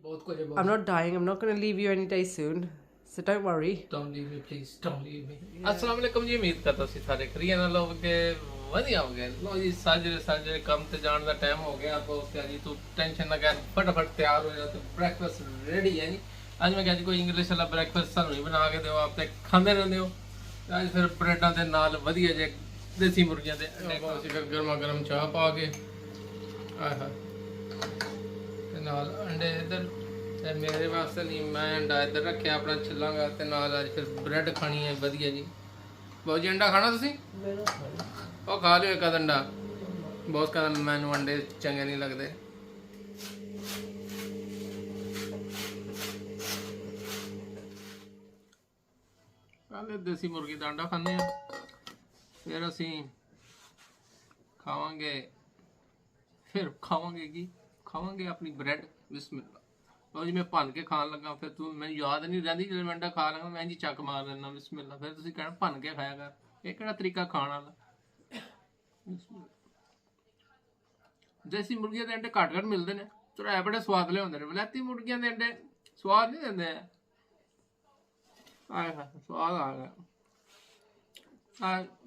बहुत कुछ है I'm not dying. I'm not going to leave you anytime soon. So don't worry. Don't leave me, please. Don't leave me. अस्सलाम वालेकुम जी, उम्मीद करता सी सारे खरीए ना लोग के वधिया हो गए। लो जी साजरे काम ते जाने दा टाइम हो गया। आपको क्या जी तू टेंशन ना कर, फटाफट तैयार हो जा। तो ब्रेकफास्ट रेडी है जी। आज मैं क्या जी कोई इंग्लिश वाला ब्रेकफास्ट सानू ही बना के दिओ, आप ते खांदे रहंदे हो। आज फिर ब्रेडां दे नाल वधिया जे देसी मुर्गियां दे अंडे फिर गर्मा गर्म चाह पा के आय हाय ते नाल अंडे इधर ते मेरे वास्ते नहीं, मैं अंडा इधर रखिया अपना छिलांगा ते नाल आज फिर ब्रेड खानी है वधिया जी। बहुत जी अंडा खाना तुसी ओ खा लियो एक अंडा, बहुत का मैनू अंडे चंगे नहीं लगते। पहले देसी मुर्गी का अंडा खाने फिर असी खावांगे खावांगे अपनी ब्रेड। बिस्मिल्लाह। लो जी मैं भन के खान लगा, फिर तू मैंने याद नहीं रही जो मैं अंडा खा लगा मैं जी चक मार लेना बिस्मिल्लाह। फिर तुम कहना भन के खाया कर, ये केड़ा तरीका खाण वाला। देसी मुर्गियां के अंडे घट घट मिलते हैं, चलो है बड़े स्वादले होंगे ने। वलैती मुर्गियां के अंडे स्वाद नहीं देंगे। आए हाय स्वाद आ गया।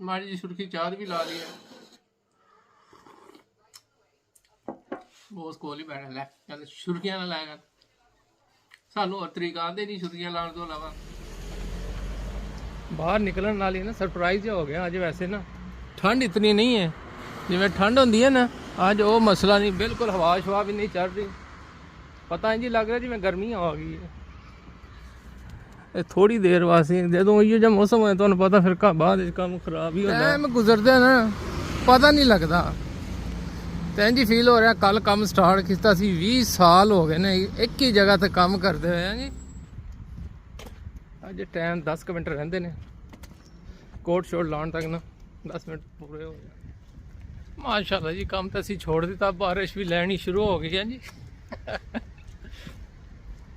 माड़ी जी सुर्खी चाह भी ला ली है। बहुत कोल ही बैठा लै कहते सुर्खियां ना लाया कर, सानू और तरीका आते नहीं सुर्खियां लाने तो अलावा। बाहर निकलने वाली ना सरप्राइज हो गया अज। वैसे ना ठंड इतनी नहीं है जिवें ठंड होंदी है ना, अज वो मसला नहीं, बिल्कुल हवा शवा भी नहीं चल रही। पता नहीं जी लग रहा जिवें गर्मी आ गई है। थोड़ी देर वास्ते जो जो मौसम है तुहानू पता फिर बाद काम खराब ही होता है। गुजरते ना पता नहीं लगता। तो इंज फील हो रहा कल काम स्टार्ट किया 20 साल हो गए ने एक ही जगह ते काम करते हुए जी। अज टाइम 10 मिनट रहिंदे ने कोट शोट लाने तक ना, 10 मिनट पूरे हो गए माशाल्लाह जी। काम तो असी छोड़ दिता, बारिश भी लैनी शुरू हो गई है जी।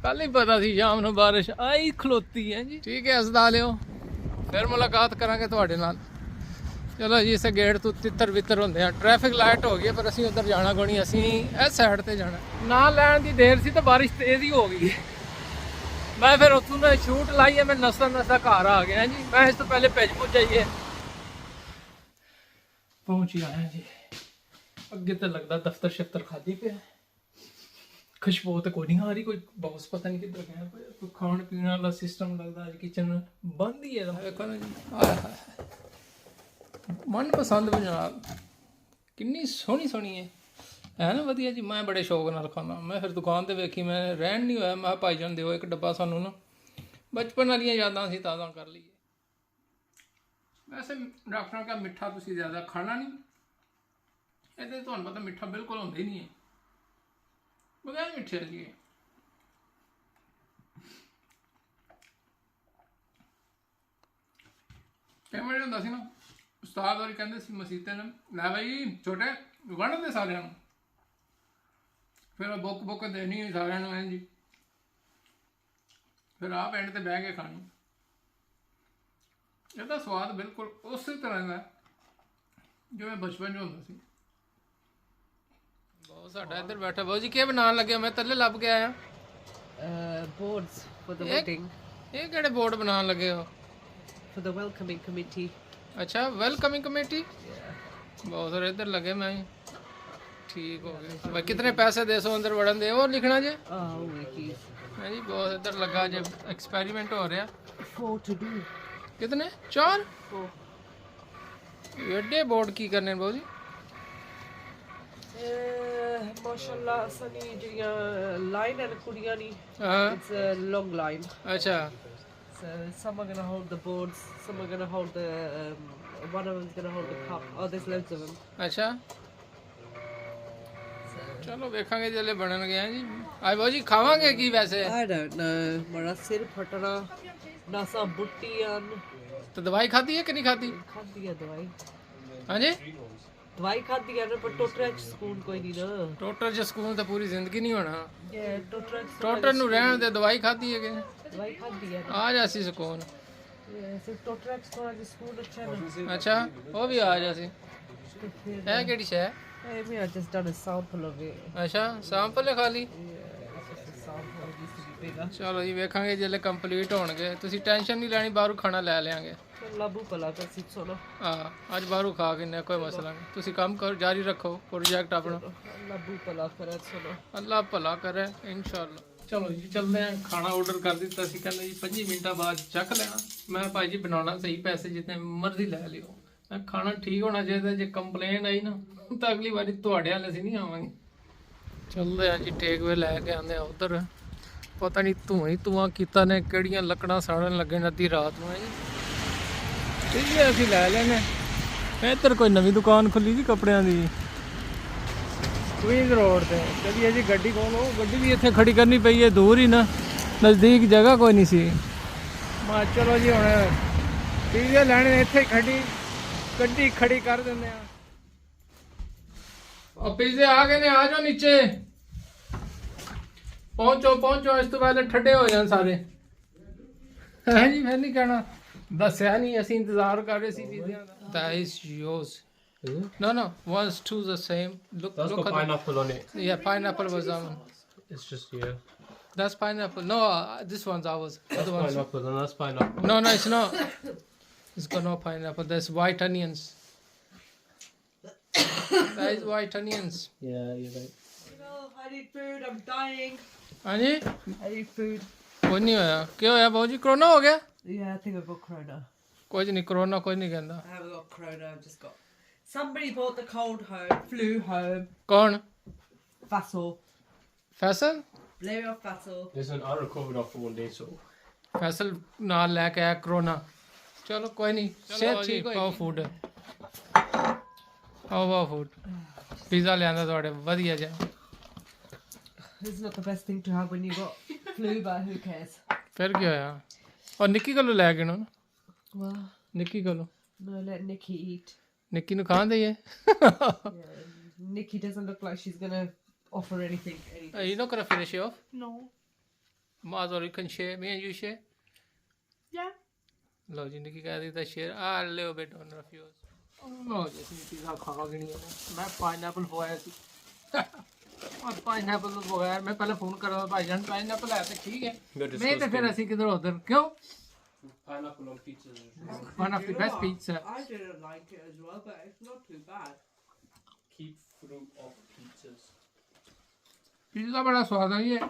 पहले ही पता सी शाम को बारिश आई खलोती है जी। ठीक है हसदा लियो, फिर मुलाकात करांगे तुहाडे नाल। चलो जी इस गेट तो तितर बितर होंगे। ट्रैफिक लाइट हो गई पर असी उधर जाना कोनी, असी इस साइड ते जाना। ना लैन की देर सी तो बारिश तेज ही हो गई। मैं फिर उतों ने शूट लाई है, मैं नसदा घर आ गया जी। मैं इस तो पहले भेज जाइए पहुंच ही आया जी। अगे तो लगता दफ्तर शफ्तर खाली पे, खुशबू तो कोई नहीं आ रही, कोई बॉस पता नहीं किधर गया। कोई खाने पीने वाला सिस्टम लगता है किचन बंद ही है। देखो ना जी मन पसंद पंजाब किन्नी सोहनी सोहनी है ना वधिया जी। मैं बड़े शौक नाल खाना। मैं फिर दुकान ते वेखी, मैं रहन नहीं होया। मैं भाई जान दिओ एक डब्बा सानू ना बचपन वाली यादां असीं ताज़ा कर लीए। वैसे डॉक्टरां का मिठा तुसीं ज़्यादा खाना नहीं, इहदे तुहानूं पता मिठा बिल्कुल होंदा ही नहीं है, बगैर मिठे जी। कई बार होंदा सी ना उस्ताद और कहते सी मसीते ने लै भाई छोटे वंड दे सारिਆਂ ਨੂੰ, फिर बुक बुक देनी सारिਆਂ ਨੂੰ जी, फिर आप एंड ते बह के खानी। ਇਹਦਾ स्वाद बिल्कुल उस तरह का जिवें बचपन 'ਚ ਹੁੰਦਾ ਸੀ। बहुत साडा इधर बैठा। बहुत जी क्या बनाने लगे? मैं थल्ले लभ के आया Boards for the wedding. ये किहड़े बोर्ड बनाने लगे हो? For the welcoming committee. अच्छा वेलकमिंग कमेटी। बहुत सारे इधर लगे। मैं ठीक हो गए भाई। कितने पैसे 200 अंदर बढ़न दे और लिखना जे है जी। बहुत इधर लगा जे एक्सपेरिमेंट हो रहा। 4 to do. कितने 4 एडे बोर्ड की करने बहुत जी। माशाल्लाह सनी जियां लाइन है कुड़ियां नी, it's a long line. अच्छा So some are gonna hold the boards, some are gonna hold the one of them's gonna hold the cup. Oh, there's loads of them. अच्छा चलो वेखांगे जल्ले बनन गए हैं जी। आज बहुत जी खावांगे की वैसे I don't know. मेरा सिर फटना, नासा बुट्टियां। तो दवाई खाती है कि नहीं खाती? खाती है दवाई। हाँ जी दवाई खाती है ना, पर टोटर च सुकून कोई नहीं ना। टोटर च सुकून तो पूरी जिंदगी नहीं होना। टोटर नूं रहण दे, दवाई खाती है कि दवाई खाती है आ जासी सुकून। सिर्फ टोटर च थोड़ा जिहा सुकून अच्छा है। अच्छा वो भी आ जासी। है केड़ी शै? I just done a sample of it. अच्छा सैंपल है खाली। Yeah, it's just a sample. needs to be bigger. ਚਲੋ ਜੀ ਵੇਖਾਂਗੇ ਜਦੋਂ ਕੰਪਲੀਟ ਹੋਣਗੇ ਤੁਸੀਂ ਟੈਨਸ਼ਨ ਨਹੀਂ ਲੈਣੀ ਬਾਹਰੋਂ ਖਾਣਾ ਲੈ ਲਿਆਂਗੇ Labu palaga sitsona. ਹਾਂ ਅੱਜ ਬਾਹਰੋਂ ਖਾ ਕੇ ਨੇ ਕੋਈ ਮਸਲਾ ਨਹੀਂ ਤੁਸੀਂ ਕੰਮ ਕਰੋ ਜਾਰੀ ਰੱਖੋ ਪ੍ਰੋਜੈਕਟ ਆਪਣਾ Labu palaga sitsona. ਅੱਲਾ ਭਲਾ ਕਰੇ ਇਨਸ਼ਾਅੱਲਾ ਚਲੋ ਜੀ ਚੱਲਦੇ ਆਂ ਖਾਣਾ ਆਰਡਰ ਕਰ ਦਿੱਤਾ ਸੀ ਕਹਿੰਦੇ ਜੀ 5 ਮਿੰਟਾਂ ਬਾਅਦ ਚੱਕ ਲੈਣਾ ਮੈਂ ਭਾਈ ਜੀ ਬਣਾਉਣਾ ਸਹੀ ਪੈਸੇ ਜਿੰਨੇ ਮਰਜ਼ੀ ਲੈ ਲਿਓ ਮੈਂ ਖਾਣਾ ਠੀਕ ਹੋਣਾ ਚਾਹੀਦਾ ਜੇ ਕੰਪਲੇਨ ਆਈ ਨਾ ਤਾਂ ਅਗਲੀ ਵਾਰੀ ਤੁਹਾਡੇ ਹਾਲ ਅਸੀਂ ਨਹੀਂ ਆਵਾਂਗੇ ਚੱਲਦੇ ਆਂ ਜੀ ਟੇਕਵੇ ਲੈ ਕੇ ਆਉਂਦੇ ਆ ਉਧਰ ਪਤਾ ਨਹੀਂ ਧੂਆਂ ਕੀਤਾ ਨੇ ਕਿਹੜੀਆਂ ਲੱਕੜਾਂ ਸਾੜਨ ਲੱਗੇ ਨੇ ਅੱਧੀ ਰਾਤ ਨੂੰ ਜੀ ਠੀਕ ਹੈ ਅਸੀਂ ਲੈ ਲੈਨੇ ਇੱਧਰ ਕੋਈ ਨਵੀਂ ਦੁਕਾਨ ਖੁੱਲੀ ਜੀ ਕੱਪੜਿਆਂ ਦੀ क्वींस रोड से चलिए जी गड्डी खोलो गड्डी भी इतने खड़ी करनी पई है दूर ही ना नज़दीक जगह कोई नहीं सी मैं चलो जी हुण पिज़्ज़ा लैने इत्थे खड़ी गड्डी खड़ी कर देंगे और पिज़्ज़े आ गए ने आ जाओ नीचे पहुंचो पहुंचो इस तो पहले ठंडे हो जान सारे है जी फिर नहीं कहना दस्या नहीं असीं इंतजार कर रहे सी पिज़्ज़ियां दा that is yours No, one's two the same. Look, That's look got at pineapple on it. Yeah, pineapple was that one. It's just here. That's pineapple. No, this one's ours. That's Other one's. pineapple and that's pineapple. No, it's not. It's got no pineapple. There's white onions. That is white onions. Yeah, you're right. No, I need food. I'm dying. हाँ जी I need food. कोई नहीं होया क्या होया बाबू जी corona हो गया Yeah, I think I've got corona. कोई नहीं कोरोना कोई नहीं कहता I haven't got corona. I've just got. Somebody brought the cold home, flew home. कौन Fassel. Faisal Blew off Fassel. Listen, I recovered after 1 day, so. Faisal नाल लेके आया corona चलो कोई नहीं सेहत ठीक हो फूड आओ फूड पिज़्ज़ा लिया थोड़े वधिया जा This is not the best thing to have when you got flu, but who cares? फिर क्या होया और निक्की कोलों लै गए ना Well, निक्की कोलों no, let Nikki eat. Nikki नु Khan दईए Yeah, Nikki doesn't look like she's gonna offer anything. You're not gonna finish it off? No. Might as well you can share. Me and you share. Yeah. लो जी निक्की कह दी था share a little bit on of yours. लो जी इसने pizza खा गई नहीं है मैं pineapple खोया सी और पाइनएप्पल तो बगैर मैं पहले फोन कर रहा था भाईजान पाइनएप्पल है तो ठीक है मैं तो फिर ऐसे किधर उधर क्यों Pineapple on pizza. one of the best pizza I didn't like it as well, but it's not too bad. Keep fruit off pizzas. Pizza बड़ा स्वाद है ये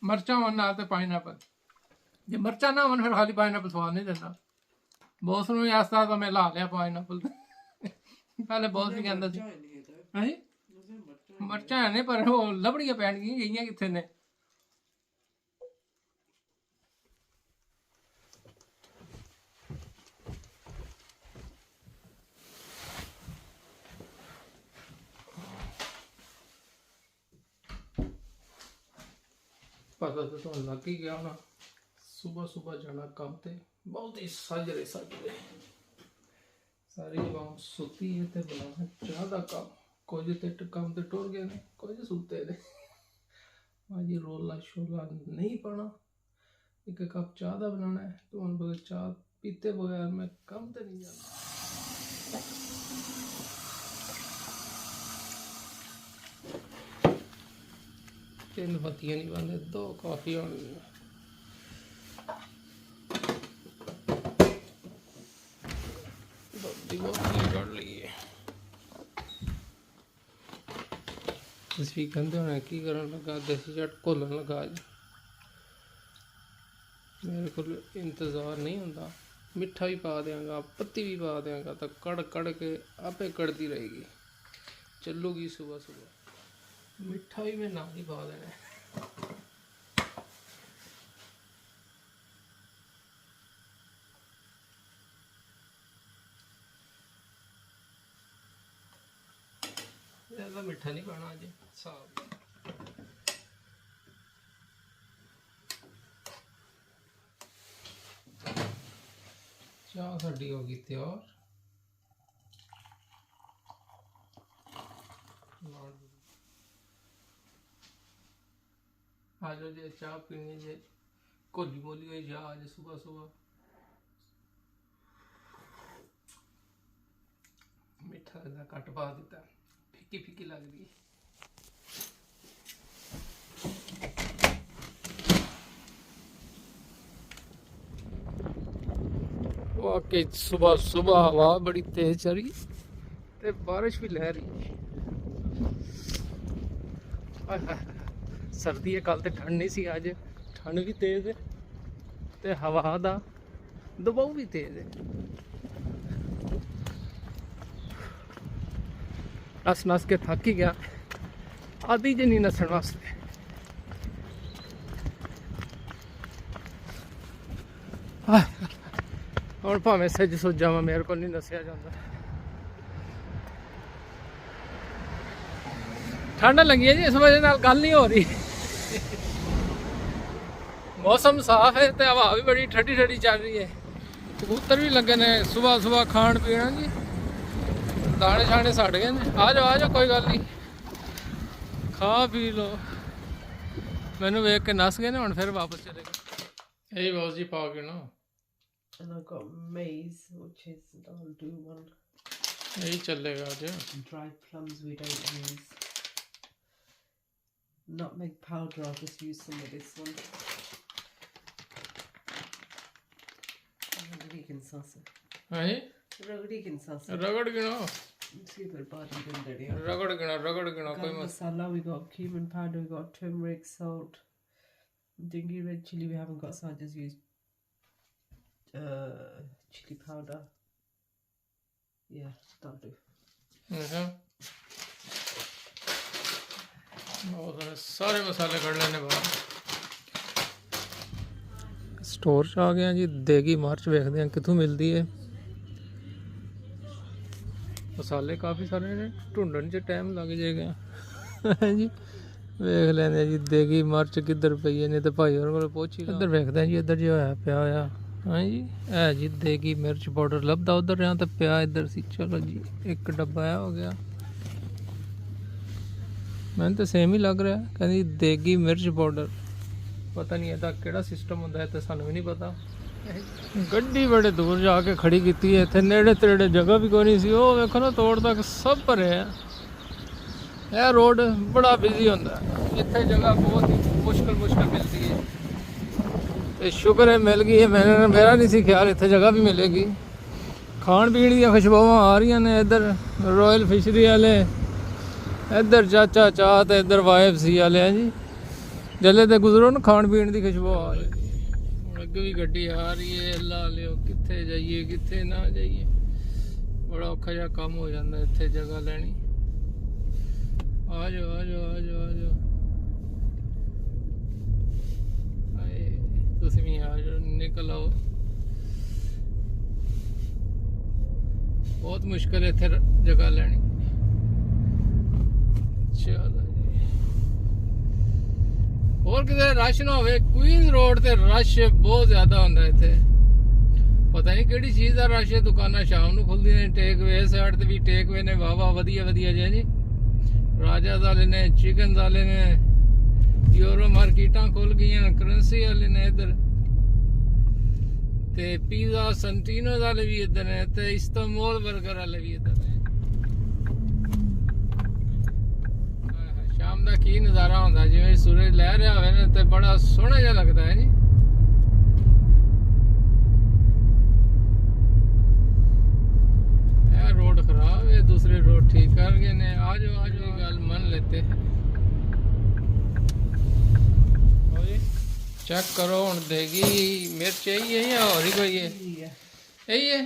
मरचा वन ना तो पाइनएप्पल जे मरचा ना वन फिर खाली पाइनएप्पल स्वाद नहीं देता बॉस ਨੂੰ ਐਸਾ ਤਾਂ ਮੈਂ ਲਾ ਲਿਆ ਪਾਈਨਐਪਲ ਪਹਿਲੇ ਬੌਸ ਵੀ ਕਹਿੰਦਾ ਸੀ ਹਾਂਜੀ ਮਰਚਾਂ ਨੇ ਪਰ ਉਹ ਲੱਭੜੀਆਂ ਪੈਣਗੀਆਂ ਗਈਆਂ ਕਿੱਥੇ ਨੇ पता तो ਤੁਹਾਨੂੰ ਲੱਗ ਹੀ ਗਿਆ ਹੋਣਾ सुबह जाना काम ते बहुत ही साजरे सारी आवाम सुती है ते बनाना चाह दा काम कुछ ते काम ते टुर गए ने कुछ सुते ने आज रोला शोला नहीं पाना एक कप चाह दा बनाना है तो उन बगैर चाह पीते बगैर मैं काम ते नहीं जाना तीन बत्तियां नहीं बंदे दो कॉफी होनी कर लिए कहते होने की करन लगा देसी जट घोलन लगा मेरे को इंतज़ार नहीं होता मिठा भी पा देंगा पत्ती भी पा देंगा तो कड़ कड़ के आपे कड़ती रहेगी चलूगी सुबह सुबह मिठा भी मैं ना ही पा देना ज़्यादा मिठा नहीं पाना अज साफ चाह साड़ी होगी तैयार आज जे चाह पीनी जे घोली मोली हुई चाह आज सुबह सुबह मिठा का कट पा दिता फीकी फीकी लग रही वाकई सुबह सुबह हवा बड़ी तेज चल रही ते बारिश भी लह रही सर्दी है। कल तो ठंड नहीं सी, अज ठंड भी तेज है ते हवा दा दबाव भी तेज है। नस नस के थक ही गया, आदि जी नहीं नसन वास्ते। और भावें सज सुज जावा, मेरे को नहीं नसिया जाता। ठंड लगी है जी, इस वजह नाल गल नहीं हो रही। मौसम साफ है तो हवा भी बड़ी ठंडी ठंडी चल रही है। कबूतर भी लगे ने सुबह सुबह खाण पीना जी, दाने शाने सड़ गए ने। आ जाओ कोई गल नहीं, खा पी लो। मैनू वेख के नस गए ने, हुण फिर वापस चले गए। यही बॉस जी पा के ना। And I've got maize, which is, I'll do one. यही चलेगा आज। Dried plums we don't use. Nutmeg powder, I'll just use some of this one. Vegan salsa. हाँ जी, Vegan salsa. रगड़ गिनो, See the body in there. रगड़ गिनो कोई Garam मत। masala, we got cumin powder, we got turmeric, salt, dingy red chili we haven't got, so I just used chili powder. Yeah, that'll do. अच्छा, सारे मसाले कढ़ लेने बाहर। स्टोर च आ गया जी, देगी मिर्च वेखते हैं कितों मिलती है। मसाले काफ़ी सारे ने, ढूंढन च टाइम लग जाएगा जी। वेख लेंगे जी देगी मिर्च किधर पई है, नहीं तो भाई होर को पुछ ही। इधर वेखते हैं जी, इधर जो है पिया होया। हाँ जी, है जी देगी मिर्च पाउडर लभदा उधर, यहाँ तो पिया इधर सी। चलो जी, एक डब्बा है हो गया। मैंने तो सेम ही लग रहा है, कहती देगी मिर्च पाउडर। पता नहीं ਇਹਦਾ ਕਿਹੜਾ ਸਿਸਟਮ ਹੁੰਦਾ ਹੈ ਤੇ ਸਾਨੂੰ ਵੀ ਨਹੀਂ ਪਤਾ। ਗੱਡੀ ਬੜੇ ਦੂਰ ਜਾ ਕੇ ਖੜੀ ਕੀਤੀ ਹੈ, ਇੱਥੇ ਨੇੜੇ ਤੇੜੇ ਜਗ੍ਹਾ ਵੀ ਕੋਈ ਨਹੀਂ ਸੀ। ਉਹ ਵੇਖੋ ਨਾ ਤੋੜ ਤੱਕ ਸਭ ਭਰੇ ਆ। ਇਹ ਰੋਡ ਬੜਾ ਬਿਜ਼ੀ ਹੁੰਦਾ ਹੈ, ਇੱਥੇ ਜਗ੍ਹਾ ਬਹੁਤ ਹੀ ਮੁਸ਼ਕਲ ਮਿਲਦੀ ਹੈ। ਤੇ ਸ਼ੁਕਰ ਹੈ ਮਿਲ ਗਈ ਹੈ। ਮੇਰਾ ਨਹੀਂ ਸੀ ਖਿਆਲ ਇੱਥੇ ਜਗ੍ਹਾ ਵੀ ਮਿਲੇਗੀ। ਖਾਣ ਪੀਣ ਦੀਆਂ ਖੁਸ਼ਬੂਆਂ ਆ ਰਹੀਆਂ ਨੇ। ਇੱਧਰ ਰੋਇਲ ਫਿਸ਼ਰੀ ਵਾਲੇ, ਇੱਧਰ ਚਾਚਾ ਚਾਹ ਤੇ ਇੱਧਰ YFC ਵਾਲੇ ਆ ਜੀ। जल्ले तो गुजरो ना, खाण पीण की खुशबू आ रही। अगे भी गड्डी आ रही है, ला लियो कित्थे जाइए कित्थे ना जाइए। बड़ा औखा जिहा काम हो जाता इत्थे जगह लैनी। आ जाओ आ जाओ आ जाओ आ जाओ, आए तुसीं भी आ जाओ, निकल आओ। बहुत मुश्किल है इत्थे जगह लैनी। चलो और किधर रश ना हो। क्वींस रोड ते रश बहुत ज्यादा होंदा इत्थे, पता नहीं किहड़ी चीज़ दा रश है। दुकानां शाम नूं खुलदियां ने, टेक वे साइड ते भी टेक वे ने वाह वधिया जे जी। राजा वाले ने, चिकन वाले ने, यूरो मार्केटां खुल गईयां, करंसी वाले ने इधर ते पिज़्ज़ा संटीनो वाले भी इधर ने ते इस्तांबुल बर्गर वाले भी इधर ने। शाम का की नज़ारा होंदा, जिवें सूरज लह रहा होवे ना ते बड़ा सोहना जिहा लगदा है जी। यह रोड खराब है, दूसरे रोड ठीक कर गए ने। आ जाओ गल मन लेते हैं। चेक करो हुण देगी मिर्च यही है या होर ही कोई है? यही है।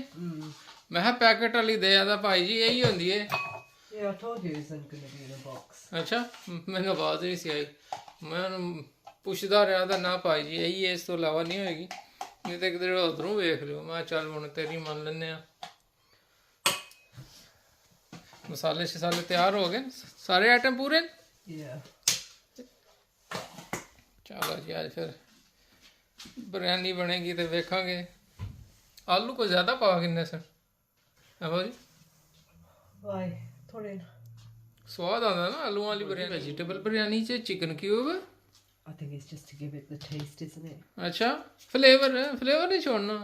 मैं पैकेट वाली दे आदा भाई जी, यही होंदी है। Yeah, I told you it's going to be in a box. अच्छा, मैंने आवाज़ नहीं सी आई। मैं पुछदा रहा था ना भाई जी यही है, इस तो इलावा नहीं होएगी। नहीं तो किधर उधरों वेख लियो। मैं चल हुण तेरी मान लैने आ। मसाले शसाले तैयार हो गए, सारे आइटम पूरे। चलो जी, आज फिर बिरयानी बनेगी तो वेखांगे। आलू को ज़्यादा पा किन्ने सर है भाजी? Why? थोड़े स्वाद आता ना आलू वाली बिरयानी। वेजिटेबल बिरयानी च chicken cube. I think it's just to give it the taste, isn't it? अच्छा, फ्लेवर है, फ्लेवर नहीं छोड़ना।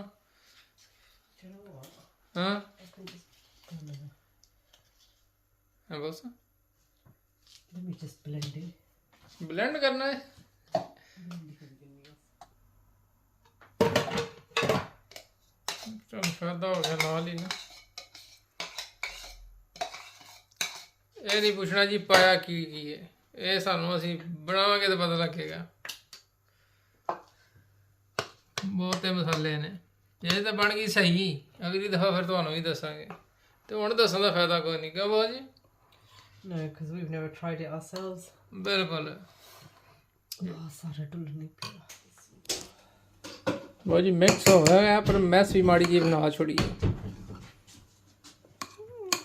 Do you know what? हाँ I can just है बस। let me just blend it. Blend करना है। चलो ਖਾਦਾ ਹੋ ਗਿਆ ਨਾਲ ਹੀ ਨਾ। ਇਹ ਨਹੀਂ ਪੁੱਛਣਾ ਜੀ ਪਾਇਆ ਕੀ ਕੀ ਹੈ, ਇਹ ਸਾਨੂੰ ਅਸੀਂ ਬਣਾਵਾਂਗੇ ਤਾਂ ਪਤਾ ਲੱਗੇਗਾ। ਬਹੁਤੇ ਮਸਾਲੇ ਨੇ। ਜੇ ਤਾਂ ਬਣ ਗਈ ਸਹੀ ਅਗਲੀ ਦਫਾ ਫਿਰ ਤੁਹਾਨੂੰ ਵੀ ਦੱਸਾਂਗੇ, ਤੇ ਹੁਣ ਦੱਸਣ ਦਾ ਫਾਇਦਾ ਕੋਈ ਨਹੀਂ। ਕਿਉਂ Baba ji? No, because we've never tried it ourselves. ਬਿਲਕੁਲ। सारा ढुल्ल नहीं पिया। ਬਾਬਾ ਜੀ ਮਿਕਸ ਹੋ ਗਿਆ ਪਰ ਮੈਸ ਵੀ ਮਾੜੀ ਜਿਹੀ ਬਣਾ ਛੋੜੀ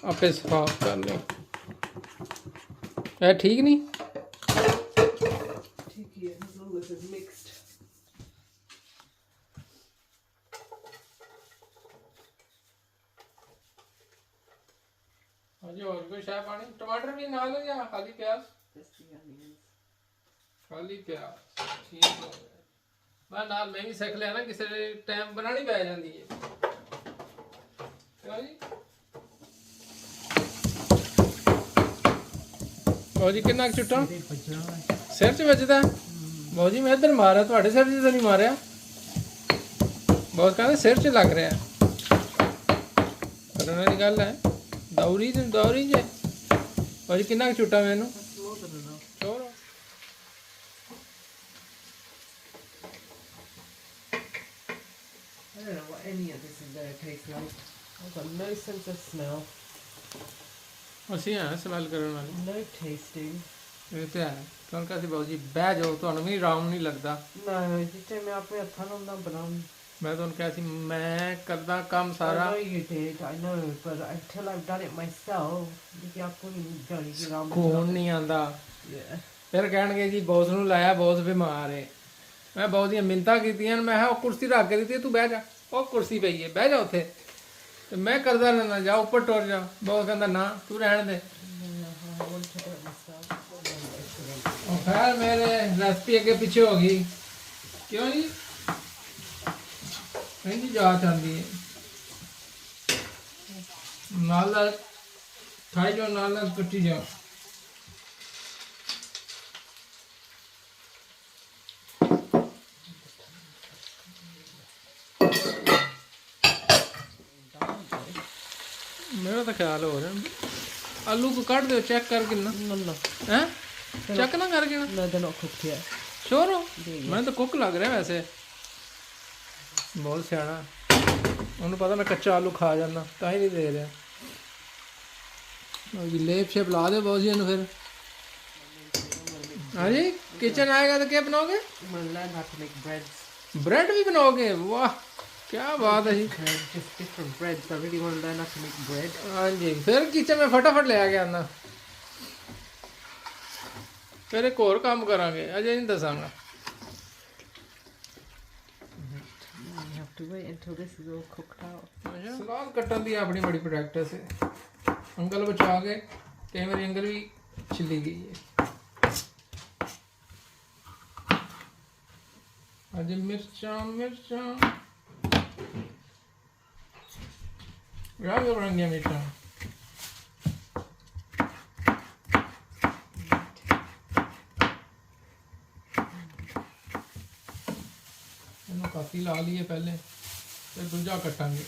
ਆਪੇ ਸਾਫ ਕਰ ਲਿਓ। ਇਹ ਠੀਕ ਨਹੀਂ? ठीक है, as long as it's mixed. ਹਾਂਜੀ ਹੋਰ ਕੋਈ ਸ਼ਾਇ ਪਾਣੀ ਟਮਾਟਰ ਵੀ ਨਾਲ ਜਾਂ ਖਾਲੀ ਪਿਆਜ਼? Just the onions. ਖਾਲੀ ਪਿਆਜ਼ ਠੀਕ ਹੋ ਗਿਆ। ਮੈਂ ਨਾਲ ਮੈਂ ਵੀ ਸਿੱਖ ਲਿਆ ਨਾ, ਕਿਸੇ ਟਾਈਮ ਬਣਾਣੀ ਪੈ ਜਾਂਦੀ ਹੈ। ਕਿਉਂ ਜੀ? ਬਾਊ ਜੀ ਕਿੰਨਾ ਕੁ ਚੁੱਟਾ ਸਿਰ 'ਚ ਵੱਜਦਾ? ਬਾਊ ਜੀ ਮੈਂ ਇੱਧਰ ਮਾਰਿਆ, ਤੁਹਾਡੇ ਸਿਰ 'ਚ ਤਾਂ ਨਹੀਂ ਮਾਰਿਆ। ਬਹੁਤ ਕਹਿੰਦੇ ਸਿਰ 'ਚ ਲੱਗ ਰਿਹਾ। ਕਰਨ ਵਾਲੀ ਗੱਲ ਹੈ। ਦੌਰੀ ਜੇ ਬਾਊ ਜੀ ਕਿੰਨਾ ਕੁ ਚੁੱਟਾ ਮੈਨੂੰ? More than enough. ਚੋਰ I don't know what any of this is going to taste like. I've got no sense of smell, ਅਸੀਂ ਹਾਂ ਸਮੈਲ ਕਰਨ ਵਾਲੇ। no tasting. ਇਹ ਤੇ ਹੈ। ਕਿਉਂਕਿ ਅਸੀਂ ਬਾਊ ਜੀ ਬਹਿ ਜਾਓ, ਤੁਹਾਨੂੰ ਵੀ ਆਰਾਮ ਨਹੀਂ ਲੱਗਦਾ। No, ਜਿੱਥੇ ਮੈਂ ਆਪਣੇ ਹੱਥਾਂ ਨਾਲ ਨਾ ਬਣਾਉਂ। ਮੈਂ ਤੁਹਾਨੂੰ ਕਿਹਾ ਸੀ ਮੈਂ ਕਰਦਾ ਕੰਮ I ਸਾਰਾ। know you did, I know, but until I've done it myself, you आपको नहीं जाएगी राम। ਖੂਨ ਨਹੀਂ ਆਂਦਾ। Yeah. ਫਿਰ ਕਹਿਣਗੇ ਜੀ ਬੌਸ ਨੂੰ ਲਾਇਆ, ਬੌਸ ਬਿਮਾਰ ਹੈ। ਮੈਂ ਬਹੁਤ ਦੀਆਂ ਮਿੰਨਤਾਂ ਕੀਤੀਆਂ, ਮੈਂ ਕਿਹਾ ਉਹ ਕੁਰਸੀ ਰੱਖ ਕੇ ਦਿੱਤੀ, ਤੂੰ ਬਹਿ ਜਾ, ਉਹ ਕੁਰਸੀ ਪਈ ਹੈ, ਬਹਿ ਜਾ ਉੱਥੇ। ਤੇ ਮੈਂ ਕਰਦਾ ਰਹਿੰਦਾ, ਜਾ ਉੱਪਰ ਟੁਰ ਜਾ। ਬੌਸ ਕਹਿੰਦਾ ਨਾ ਤੂੰ ਰਹਿਣ ਦੇ। I want to do it myself. ਉਹ ਖੈਰ ਮੇਰੇ ਰੈਸਪੀ ਅੱਗੇ ਪਿੱਛੇ ਹੋ ਗਈ। ਕਿਉਂ ਜੀ? ਕਹਿੰਦੀ ਜਾ ਚਾਹੁੰਦੀ ਹੈ ਨਾਲ ਨਾਲ ਖਾਈ ਜਾਓ, ਨਾਲ ਨਾਲ ਕੱਟੀ ਜਾਓ। मेरा तो ख्याल हो रहा है आलू को काट दो, चेक कर कितना No, no, हैं, चेक ना करके ना। no, they're not cooked yet. Sure हो? मैंने तो कुक लग रहा है वैसे, बहुत सियाना। उन्हें पता मैं कच्चा आलू खा जाना, ਤਾਂ ਹੀ ਨਹੀਂ ਦੇ ਰਿਹਾ। और जी लेप शेप ला दे बहुत जी फिर। हाँ जी किचन आएगा तो क्या बनाओगे? I'm going to learn how to make breads. Bread भी बनाओगे? वाह क्या बात है जी। Just different breads. I really want to learn how to make bread. हाँ जी फिर किचन में फटाफट ले आ गया ना। फिर एक और काम करांगे, अजय नहीं दसांगा। You have to wait until this is all cooked out. सलाद कट्टन दी अपनी बड़ी प्रैक्टिस है। अंगल बचा के कई बार अंगल भी छिली गई है। अज मिर्चा मिर्चा रंग बिरंगी मिर्चा। इन्हों काफ़ी ला लिए पहले, फिर दूजा कटांगे।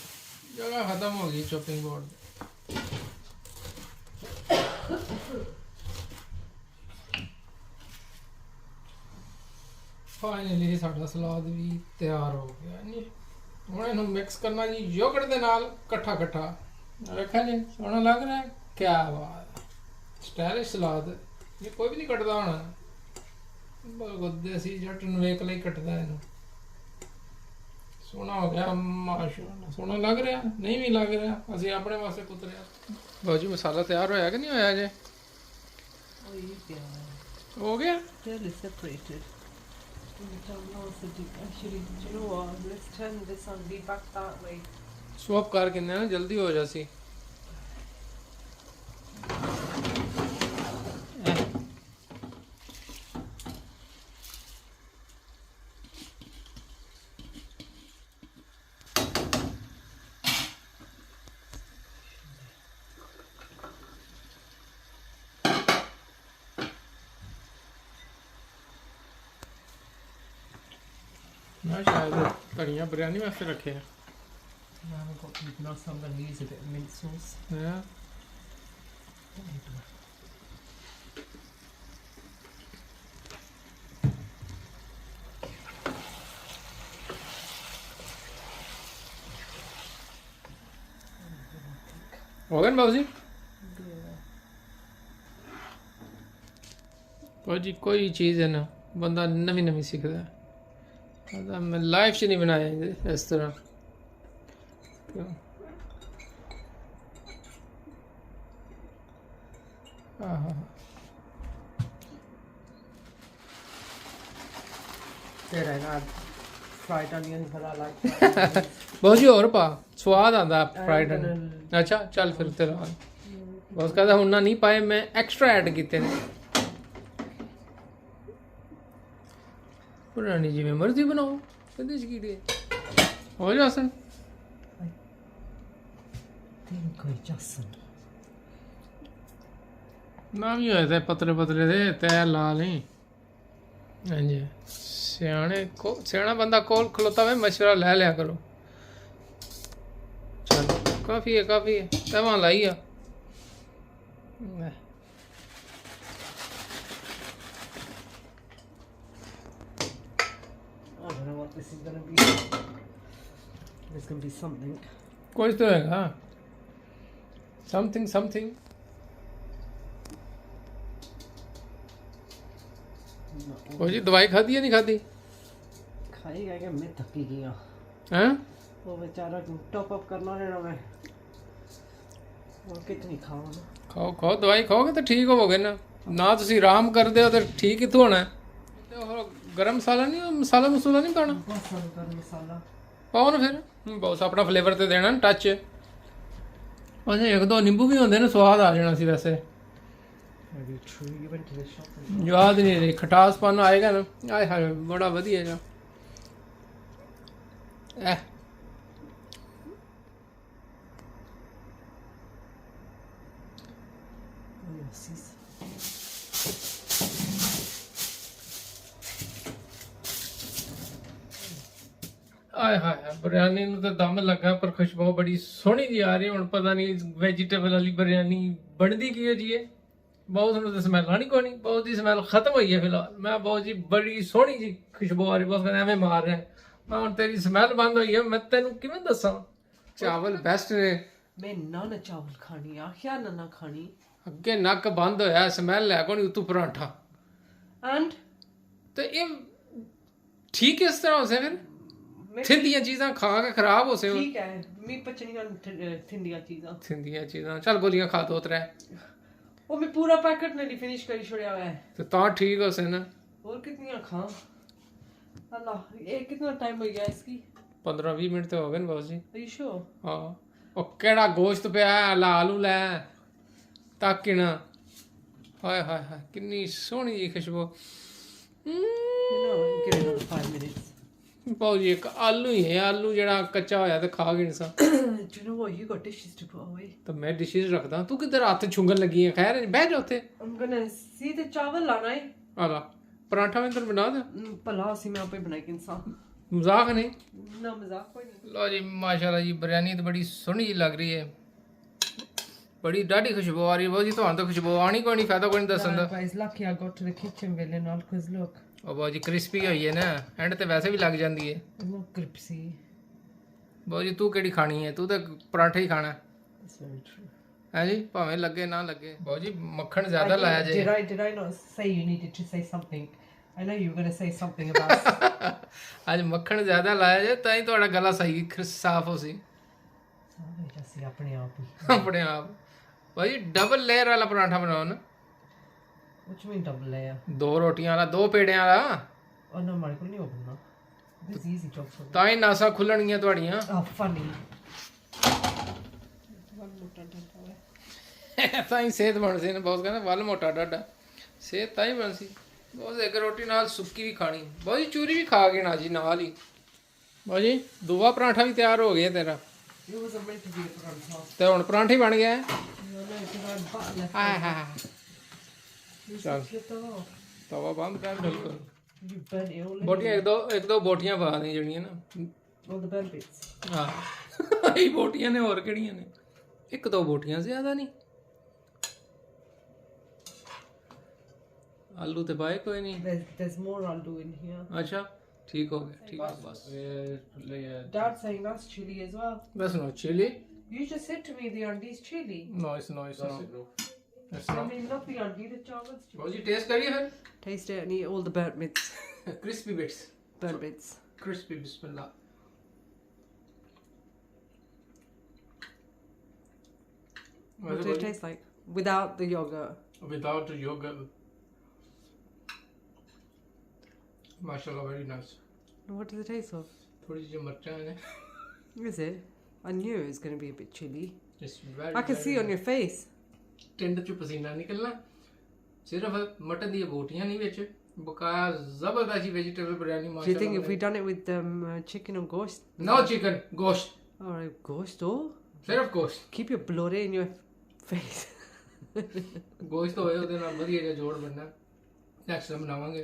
जगह खत्म हो गई चॉपिंग बोर्ड। फाइनली साडा सलाद भी तैयार हो गया नहीं। ਹੁਣ ਇਹਨੂੰ ਮਿਕਸ ਕਰਨਾ ਜੀ ਯੋਗਰਟ ਦੇ ਨਾਲ ਇਕੱਠਾ ਵੇਖਿਆ ਜੀ ਸੋਹਣਾ ਲੱਗ ਰਿਹਾ। ਕਿਆ ਬਾਤ, ਸਟਾਈਲਿਸ਼ ਸਲਾਦ। ਇਹ ਕੋਈ ਵੀ ਨਹੀਂ ਕੱਟਦਾ ਹੋਣਾ, ਬਿਲਕੁਲ ਦੇਸੀ ਜੱਟ ਨੂੰ ਵੇਖ ਲਈ ਕੱਟਦਾ ਇਹਨੂੰ। ਸੋਹਣਾ ਹੋ ਗਿਆ ਮਾਸ਼ਾਅੱਲਾ, ਸੋਹਣਾ ਲੱਗ ਰਿਹਾ। ਨਹੀਂ ਵੀ ਲੱਗ ਰਿਹਾ, ਅਸੀਂ ਆਪਣੇ ਵਾਸਤੇ ਕੁਤਰਿਆ। ਬਾਜੀ ਮਸਾਲਾ ਤਿਆਰ ਹੋਇਆ ਕਿ ਨਹੀਂ ਹੋਇਆ ਅਜੇ? ਹੋ ਗਿਆ Fairly separated. Actually, do you know what? Let's turn this on, be back that way. ਸਵਾਪ ਕਰ ਕਿੰਨੇ ਨਾ ਜਲਦੀ ਹੋ ਜਾਸੀ। मैं शायद कड़ियाँ बिरयानी वास्ते रखे हैं। I haven't got beef now, so I'm going to use a bit of mint sauce. Yeah. हो गए बाबू जी कोई चीज़ है ना बंदा नवी नवी सीखता है मैं लाइफ च नहीं बनाया इस तरह There I add fried onions, but I like fried onions. बहुत जी और पा स्वाद आता फ्राइड I'm अनियन अच्छा चल फिर तेरा बस कहता हूं ना नहीं पाए मैं एक्स्ट्रा ऐड कीते ने पुरानी जी में मर्जी बनाओ कदे कीड़े हो जा सन think I just ना भी होए थे पतले पतले दे तै ला नहीं हाँ जी सियाना बंदा कोल खलोता में मशवरा ले लिया करो चलो काफ़ी है तवा लाई आ I don't know what this is going to be. There's going to be something. कुछ तो है समथिंग वो जी दवाई खाधी है नहीं खाधी खाएगा कि मैं थकी गया हैं वो बेचारा टॉप अप करना रहना मैं और कितनी खाओ ना खाओ दवाई खाओगे तो ठीक होवोगे ना तुसी आराम करदे हो तो ठीक कित्थों होना है ते ओह गरम मसाला मसूला नहीं पाना बहुत सारा गरम मसाला पाओ ना फिर बहुत अपना फ्लेवर तो देना ना टच अच्छा एक दो नींबू भी होंगे ना स्वाद आ जाना सी वैसे Very true. You went to the shop and याद नहीं रही खटासपन आएगा ना आय हाय बड़ा वधिया जा oh yes, sis. ਆਏ ਹਾਏ ਬਿਰਿਆਨੀ ਨੂੰ ਤਾਂ ਦਮ ਲੱਗਾ ਪਰ ਖੁਸ਼ਬੂ ਬੜੀ ਸੋਹਣੀ ਜੀ ਆ ਰਹੀ ਹੁਣ ਪਤਾ ਨਹੀਂ ਵੈਜੀਟੇਬਲ ਵਾਲੀ ਬਿਰਿਆਨੀ ਬਣਦੀ ਕੀ ਹੈ ਜੀ ਇਹ ਬਹੁਤ ਨੂੰ ਤਾਂ ਸਮੈਲ ਆਣੀ ਕੋਈ ਨਹੀਂ ਬਹੁਤ ਦੀ ਸਮੈਲ ਖਤਮ ਹੋਈ ਹੈ ਫਿਲਹਾਲ ਮੈਂ ਬਹੁਤ ਜੀ ਬੜੀ ਸੋਹਣੀ ਜੀ ਖੁਸ਼ਬੂ ਆ ਰਹੀ ਬਹੁਤ ਕਹਿੰਦਾ ਐਵੇਂ ਮਾਰ ਰਿਹਾ ਹੁਣ ਤੇਰੀ ਸਮੈਲ ਬੰਦ ਹੋਈ ਹੈ ਮੈਂ ਤੈਨੂੰ ਕਿਵੇਂ ਦੱਸਾਂ ਚਾਵਲ ਬੈਸਟ ਨੇ मैं नाना चावल खानी आखिया ना खानी ਅੱਗੇ ਨੱਕ ਬੰਦ ਹੋਇਆ ਸਮੈਲ ਲੈ ਕੋਣੀ ਉਤੋਂ ਪਰਾਂਠਾ and ਤੇ ਇਹ ਠੀਕ ਇਸ ਤਰ੍ਹਾਂ ਹੋਸੇ ਫਿਰ ਥਿੰਦੀਆਂ ਚੀਜ਼ਾਂ ਖਾ ਕੇ ਖਰਾਬ ਹੋਸੇ ठीक है मी पचनियां थिंदियां चीज़ां ਥਿੰਦੀਆਂ ਚੀਜ਼ਾਂ ਚੱਲ ਗੋਲੀਆਂ ਖਾ ਦੋ ਤਰੇ वो मैं पूरा पैकेट नहीं फिनिश कर छोड़ा हुआ है ਤੇ ਤਾਂ ਠੀਕ ਹੋਸੇ ਨਾ और कितनी खा अल्लाह ये कितना टाइम हो गया इसकी 15-20 ਮਿੰਟ ਤੇ ਹੋ ਗਏ ਨੇ ਬਸ ਜੀ Are you sure? ਹਾਂ ਉਹ ਕਿਹੜਾ ਗੋਸ਼ਤ ਪਿਆ ਹੈ, ਲਾ ਆਲੂ ਲੈ ਤਾਕਿਣਾ ਹਾਏ ਹਾਏ ਹਾਏ ਕਿੰਨੀ ਸੋਹਣੀ ਜੀ ਖੁਸ਼ਬੂ You know, give it another 5 minutes. ਪਾਉ ਜੀ ਇੱਕ ਆਲੂ ਹੀ ਹੈ ਆਲੂ ਜਿਹੜਾ ਕੱਚਾ ਹੋਇਆ ਤੇ ਖਾ ਗਏ ਸਾਂ Do you know what? You got dishes to put away. ਤਾਂ ਮੈਂ ਡਿਸ਼ਿਸ ਰੱਖਦਾ ਤੂੰ ਕਿੱਧਰ ਹੱਥ ਛੁੰਗਣ ਲੱਗੀ ਹੈ ਖੈਰ ਬਹਿ ਜਾ ਉੱਥੇ I'm gonna see the चावल लाना है. ਆਲਾ ਪਰਾਂਠਾ ਮੈਂ ਤੈਨੂੰ ਬਣਾ ਦੇ पलाव सी मैं आपे बनाई इंसान ਮਜ਼ਾਕ ਨਹੀਂ ना मजाक कोई नहीं ਲੋ ਜੀ ਮਾਸ਼ਾਅੱਲਾ ਜੀ ਬਿਰਿਆਨੀ ਤਾਂ ਬੜੀ ਸੋਹਣੀ ਜੀ ਲੱਗ ਰਹੀ ਹੈ ਬੜੀ ਡਾਢੀ ਖੁਸ਼ਬੂ ਆ ਰਹੀ ਹੈ ਬਹੁਤ ਜੀ ਤੁਹਾਨੂੰ ਤਾਂ ਖੁਸ਼ਬੂ ਆਣੀ ਕੋਈ ਨਹੀਂ ਫਾਇਦਾ ਕੋਈ ਨਹੀਂ ਦੱਸਣ ਦਾ Guys, lucky I got to the kitchen bill and all because look, ਉਹ ਬਹੁਤ ਜੀ ਕ੍ਰਿਸਪੀ ਹੋਈ ਹੈ ਨਾ ਐਂਡ ਤੇ ਵੈਸੇ ਵੀ ਲੱਗ ਜਾਂਦੀ ਹੈ it's not crispy. ਬਹੁਤ ਜੀ ਤੂੰ ਕਿਹੜੀ ਖਾਣੀ ਹੈ ਤੂੰ ਤਾਂ ਪਰਾਂਠਾ ਹੀ ਖਾਣਾ That's very true. ਹੈ ਜੀ ਭਾਵੇਂ ਲੱਗੇ ਨਾ ਲੱਗੇ ਬਹੁਤ ਜੀ ਮੱਖਣ ਜ਼ਿਆਦਾ ਲਾਇਆ ਜੇ Did I not say you needed to say something? I know you were going to say something about ਅੱਜ ਮੱਖਣ ਜ਼ਿਆਦਾ ਲਾਇਆ ਜੇ ਤਾਂ ਹੀ ਤੁਹਾਡਾ ਗਲਾ ਸਹੀ ਸਾਫ਼ ਹੋ ਸੀ just ਆਪਣੇ ਆਪ ਹੀ ਆਪਣੇ ਆਪ ਭਾਈ ਡਬਲ ਲੇਅਰ ਵਾਲਾ ਪਰਾਂਠਾ ਬਣਾਓ ਨਾ What do you mean double layer? ਦੋ ਰੋਟੀਆਂ ਵਾਲਾ ਦੋ ਪੇੜਿਆਂ ਵਾਲਾ Oh no, my God, ਨਹੀਂ open This is easy job for me. ਤਾਂ ਹੀ ਨਾਸਾਂ ਖੁੱਲਣਗੀਆਂ ਤੁਹਾਡੀਆਂ Oh, funny. ਤਾਂ ਹੀ ਸਿਹਤ ਬਣ ਸੀ ਨਾ ਬਹੁਤ ਕਹਿੰਦਾ ਵੱਲ ਮੋਟਾ ਡਾਡਾ ਸਿਹਤ ਤਾਂ ਹੀ ਬਣ ਸੀ ਬਹੁਤ ਇੱਕ ਰੋਟੀ ਨਾਲ ਸੁੱਕੀ ਵੀ ਖਾਣੀ ਬਹੁਤ ਜੀ ਚੂਰੀ ਵੀ ਖਾ ਕੇ ਨਾ ਜੀ ਨਾਲ ਹੀ ਬਹੁਤ ਜੀ ਦੂਆ ਪਰਾਂਠਾ ਵੀ ਤਿਆਰ ਹੋ ਗਿਆ ਤੇਰਾ It wasn't meant to be a paratha. ਤੇ ਹੁਣ ਪਰਾਂਠਾ ਹੀ ਬਣ ਗਿਆ ਹੈ No, because I had butter left. ਹਾਏ ਹਾਏ You ਚੱਲ flipped it off. ਤਵਾ ਬੰਦ ਕਰ ਬਿਲਕੁਲ You burnt it all in. ਬੋਟੀਆਂ ਇੱਕ ਦੋ ਬੋਟੀਆਂ ਪਾ ਦੇ ਜਿਹੜੀਆਂ ਨਾ All the burnt bits. ਹਾਂ ਇਹ ਬੋਟੀਆਂ ਨੇ ਹੋਰ ਕਿਹੜੀਆਂ ਨੇ ਇੱਕ ਦੋ ਬੋਟੀਆਂ ਜ਼ਿਆਦਾ ਨਹੀਂ ਆਲੂ ਤੇ ਪਾਏ ਕੋਈ ਨਹੀਂ There's more aloo in here. ਅੱਛਾ ਠੀਕ ਹੋ ਗਿਆ ਠੀਕ ਹੈ ਬਸ Dad's saying that's chili as well. that's not chili You just said to me the undi's chili. no it's not it's not it's I not mean, not the undi, the chawar's chili. बहुत जी test करिए फिर Taste it and eat all the burnt bits. crispy bits Burnt bits. crispy bismillah What do it taste like? Without the yogurt. without the yogurt mashallah very nice What does it taste of? थोड़ी सी मिर्चा है Is it? I knew it was going to be a bit chilly. it's very I can see it on your face. Tinned चो पसीना निकलना सिर्फ mutton दी बोटियां नहीं विच बकाया जबरदस्त ही vegetable biryani Do you think if we done it with chicken or ghost? No chicken गोश्त Or ghost or? सिर्फ गोश्त Keep your blood in your face. ਗੋਸ਼ਤ ਹੋਏ ਉਹਦੇ ਨਾਲ ਵਧੀਆ ਜਿਹਾ ਜੋੜ ਬਣਨਾ ਨੈਕਸਟ ਟਾਈਮ ਬਣਾਵਾਂਗੇ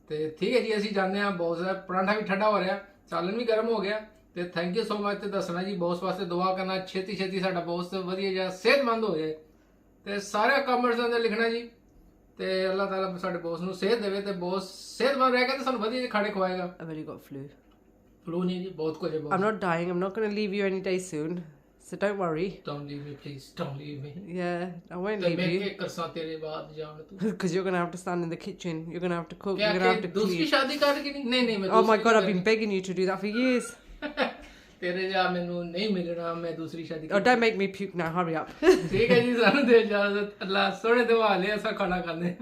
ਤੇ ਠੀਕ ਹੈ ਜੀ ਅਸੀਂ ਜਾਂਦੇ ਹਾਂ ਬੌਸ ਦਾ ਪਰਾਂਠਾ ਵੀ ਠੰਡਾ ਹੋ ਰਿਹਾ ਸਾਲਨ ਵੀ ਗਰਮ ਹੋ ਗਿਆ ਤੇ ਥੈਂਕ ਯੂ ਸੋ ਮਚ ਤੇ ਦੱਸਣਾ ਜੀ ਬੌਸ ਵਾਸਤੇ ਦੁਆ ਕਰਨਾ ਛੇਤੀ ਛੇਤੀ ਸਾਡਾ ਬੌਸ ਵਧੀਆ ਜਿਹਾ ਸਿਹਤਮੰਦ ਹੋ ਜਾਏ ਤੇ ਸਾਰੇ ਕਮੈਂਟਸ ਦੇ ਅੰਦਰ ਲਿਖਣਾ ਜੀ ਤੇ ਅੱਲਾਹ ਤਾਲਾ ਸਾਡੇ ਬੌਸ ਨੂੰ ਸਿਹਤ ਦੇਵੇ ਤੇ ਬੌਸ ਸਿਹਤਮੰਦ ਰਹੇਗਾ ਤੇ ਸਾਨੂੰ ਵਧੀਆ ਜਿਹੇ ਖਾਣੇ ਖਵਾਏਗਾ I've already got flu. Flu ਨਹੀਂ ਜੀ ਬਹੁਤ ਕੁਝ ਹੈ I'm boss not dying. I'm not going to leave you any day soon. So don't worry. don't leave me please don't leave me Yeah, I won't ਤੇ leave ਮੈਂ you. ਕੀ ਕਰਸਾਂ ਤੇਰੇ ਬਾਅਦ ਜਾਣ ਤੂੰ Because you're going to have to stand in the kitchen. You're going to have to cook. क्या You're going to have to दूसरी clean. शादी कर कि नहीं नहीं मैं Oh my दूसरी God, नहीं I've been begging you to do that for years. करनी। तेरे जा मैनू नहीं मिलना मैं दूसरी शादी Oh, don't make me puke now. Hurry up. ठीक है जी सानू दे इजाजत अल्लाह सोने दे वाले असा खाना खाने